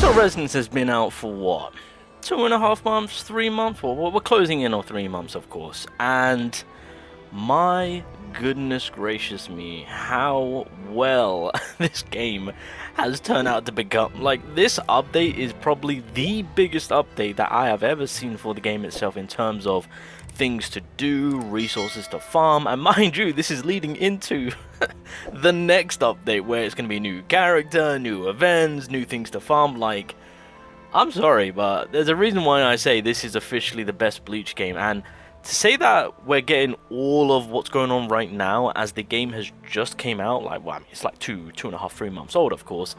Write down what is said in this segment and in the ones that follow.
BSR Resonance has been out for what? 2.5 months, 3 months? Well, we're closing in on 3 months, of course. And my goodness gracious me, how well this game has turned out to become. Like, this update is probably the biggest update that I have ever seen for the game itself in terms of things to do, resources to farm, and mind you, this is leading into the next update where it's going to be a new character, new events, new things to farm. Like, I'm sorry, but there's a reason why I say this is officially the best Bleach game, and to say that we're getting all of what's going on right now as the game has just came out, like, well, I mean, it's like 2.5, 3 months old, of course.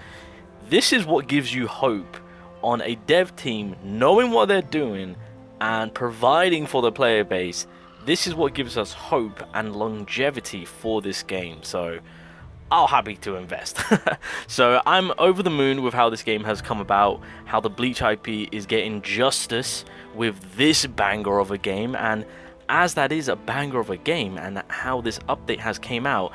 This is what gives you hope on a dev team knowing what they're doing and providing for the player base. This is what gives us hope and longevity for this game, so I'm happy to invest. So I'm over the moon with how this game has come about, how the Bleach IP is getting justice with this banger of a game, and as that is a banger of a game and how this update has came out,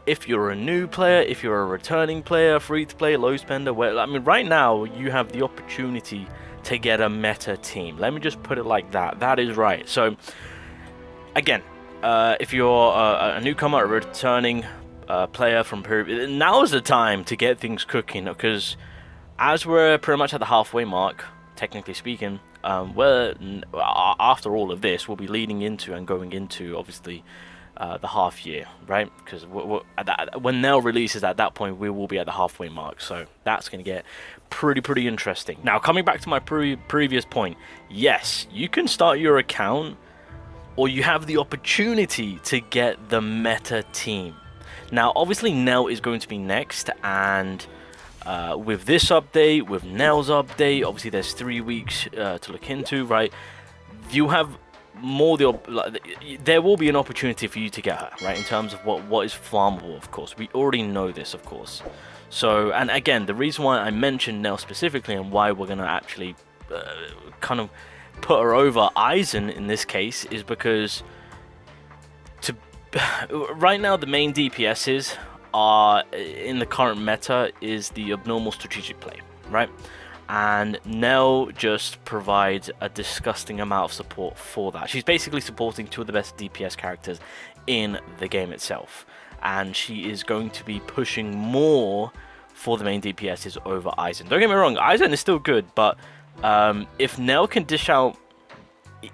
if you're a new player, if you're a returning player, free to play, low spender, well, I mean, right now you have the opportunity to get a meta team. Let me just put it like that. That is right. So again, if you're a newcomer, a returning player from previous, now is the time to get things cooking, because as we're pretty much at the halfway mark, technically speaking, after all of this, we'll be leading into and going into obviously the half year, right? Because when Nell releases at that point, we will be at the halfway mark, so that's going to get pretty interesting. Now, coming back to my previous point, yes, you can start your account, or you have the opportunity to get the meta team. Now, obviously, Nell is going to be next, and with this update, with Nell's update, obviously there's 3 weeks to look into, right? You have more there will be an opportunity for you to get her, right, in terms of what is farmable, of course. We already know this, of course. So, and again, the reason why I mentioned Nell specifically and why we're going to actually kind of put her over Aizen in this case is because right now the main DPSs are in the current meta is the abnormal strategic play, right? And Nell just provides a disgusting amount of support for that. She's basically supporting 2 of the best DPS characters in the game itself, and she is going to be pushing more for the main DPSs over Aizen. Don't get me wrong, Aizen is still good, but if Nell can dish out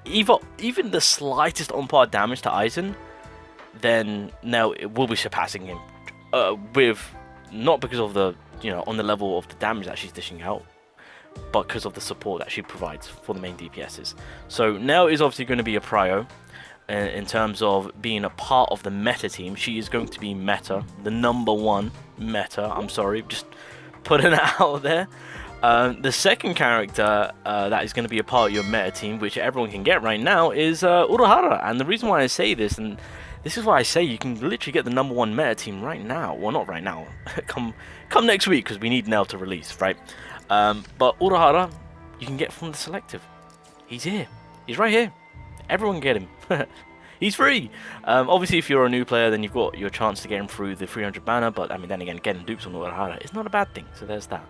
even the slightest on-par damage to Aizen, then Nell will be surpassing him with, not because of the, you know, on the level of the damage that she's dishing out, but because of the support that she provides for the main DPSs. So Nell is obviously going to be a prio in terms of being a part of the meta team. She is going to be meta, the #1 meta. I'm sorry, just putting it out there. The second character that is going to be a part of your meta team, which everyone can get right now, is Urahara. And the reason why I say this, and this is why I say you can literally get the #1 meta team right now. Well, not right now. come next week, because we need Nell to release, right? But Urahara, you can get from the selective. He's here. He's right here. Everyone get him. He's free. Obviously, if you're a new player, then you've got your chance to get him through the 300 banner. But I mean, then again, getting dupes on Urahara is not a bad thing. So there's that.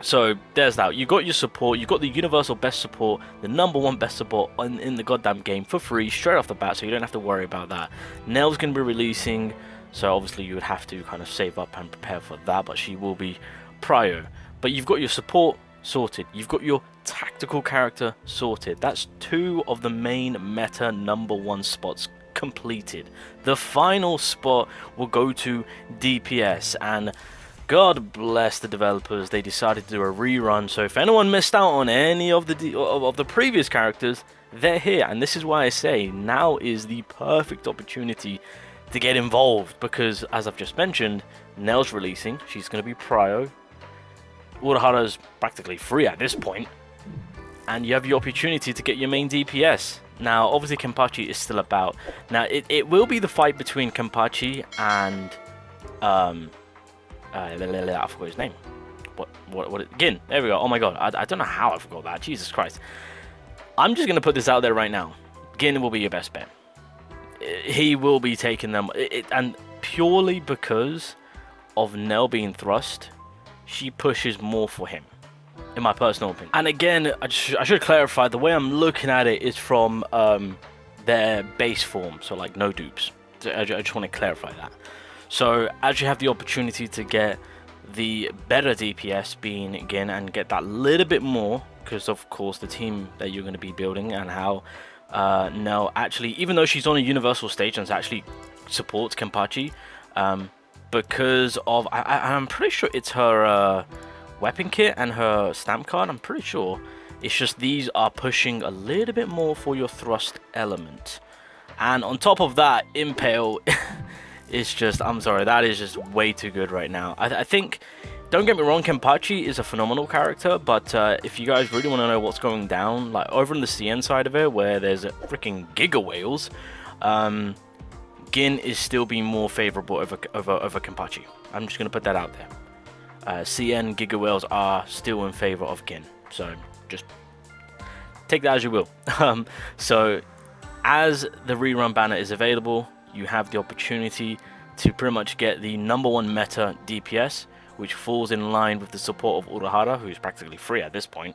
So there's that. You got your support. You got the universal best support, the #1 best support in the goddamn game for free straight off the bat. So you don't have to worry about that. Nell's gonna be releasing, so obviously you would have to kind of save up and prepare for that. But she will be prio. But you've got your support sorted. You've got your tactical character sorted. That's 2 of the main meta #1 spots completed. The final spot will go to DPS, and God bless the developers, they decided to do a rerun. So if anyone missed out on any of the previous characters, they're here. And this is why I say now is the perfect opportunity to get involved, because as I've just mentioned, Nell's releasing. She's going to be prio. Urahara's practically free at this point, and you have the opportunity to get your main DPS. Now, obviously, Kenpachi is still about. Now, it will be the fight between Kenpachi and I forgot his name. What? Gin. There we go. Oh my god, I don't know how I forgot that. Jesus Christ. I'm just gonna put this out there right now. Gin will be your best bet. He will be taking them, and purely because of Nell being thrust, she pushes more for him, in my personal opinion. And again, I should clarify, the way I'm looking at it is from their base form, so like no dupes. I just want to clarify that. So as you have the opportunity to get the better DPS being Gin and get that little bit more, because of course the team that you're going to be building and how Nell actually, even though she's on a universal stage and actually supports Kenpachi, because of I'm pretty sure it's her weapon kit and her stamp card. I'm pretty sure it's just these are pushing a little bit more for your thrust element, and on top of that, Impale is just, I'm sorry, that is just way too good right now. I think, don't get me wrong, Kenpachi is a phenomenal character, but if you guys really want to know what's going down, like over on the CN side of it, where there's freaking Giga Whales, Gin is still being more favorable over Kenpachi. I'm just going to put that out there. CN Giga Whales are still in favor of Gin, so just take that as you will. So as the rerun banner is available, you have the opportunity to pretty much get the #1 meta DPS, which falls in line with the support of Urahara, who's practically free at this point.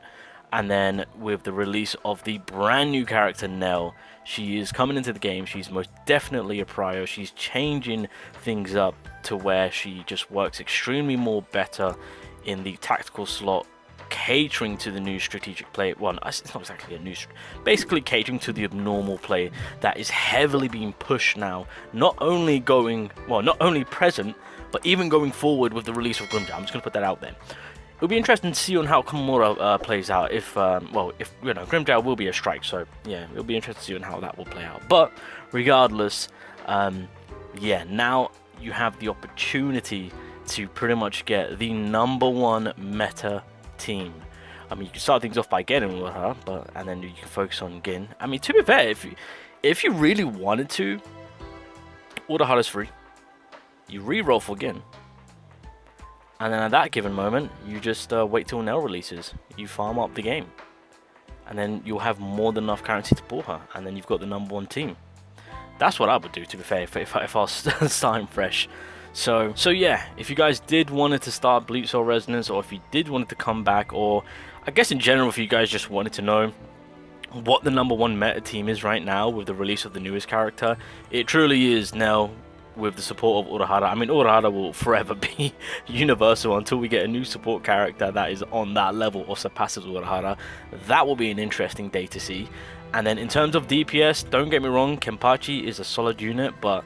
And then with the release of the brand new character Nell, she is coming into the game. She's most definitely a prio. She's changing things up to where she just works extremely more better in the tactical slot, catering to the new strategic play. Well, it's not exactly a new, basically catering to the abnormal play that is heavily being pushed now, not only present, but even going forward with the release of Grimjaw. I'm just going to put that out there. It'll be interesting to see on how Komura plays out. If you know, Grimjaw will be a strike, so yeah, it'll be interesting to see on how that will play out. But regardless, yeah, now you have the opportunity to pretty much get the #1 meta team. I mean, you can start things off by getting with her, and then you can focus on Gin. I mean, to be fair, if you really wanted to, Urahara's free. You re-roll for Gin, and then at that given moment, you just wait till Nell releases. You farm up the game, and then you'll have more than enough currency to pull her, and then you've got the #1 team. That's what I would do, to be fair, if I was starting fresh. So yeah, if you guys did wanted to start Bleach or Resonance, or if you did wanted to come back, or I guess in general, if you guys just wanted to know what the #1 meta team is right now with the release of the newest character, it truly is Nell with the support of Urahara. I mean, Urahara will forever be universal until we get a new support character that is on that level or surpasses Urahara. That will be an interesting day to see. And then in terms of DPS, don't get me wrong, Kenpachi is a solid unit, but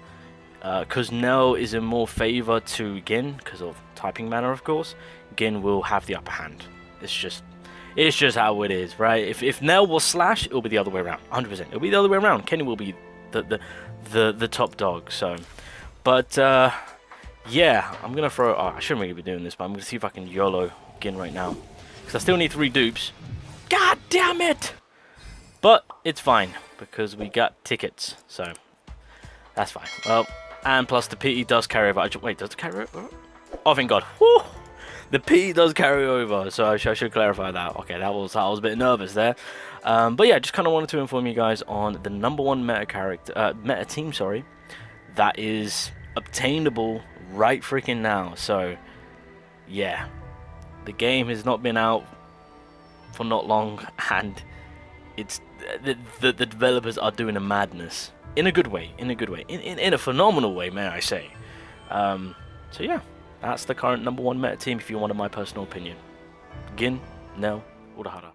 because Nell is in more favor to Gin because of typing manner, of course, Gin will have the upper hand. It's just how it is, right? If Nell will slash, it'll be the other way around. 100%. It'll be the other way around. Kenny will be the top dog. So, but yeah, I'm gonna throw. Oh, I shouldn't really be doing this, but I'm gonna see if I can YOLO Gin right now because I still need 3 dupes. God damn it! But it's fine because we got tickets, so that's fine. Well. And plus the PE does carry over. Wait, does it carry over? Oh, thank God. Woo! The PE does carry over, so I should clarify that. Okay, that was a bit nervous there. But yeah, just kind of wanted to inform you guys on the #1 meta team, sorry, that is obtainable right freaking now. So yeah, the game has not been out for not long, and it's the developers are doing a madness. In a good way, in a phenomenal way, may I say. So yeah, that's the current #1 meta team if you wanted my personal opinion. Gin, Nell, Urahara.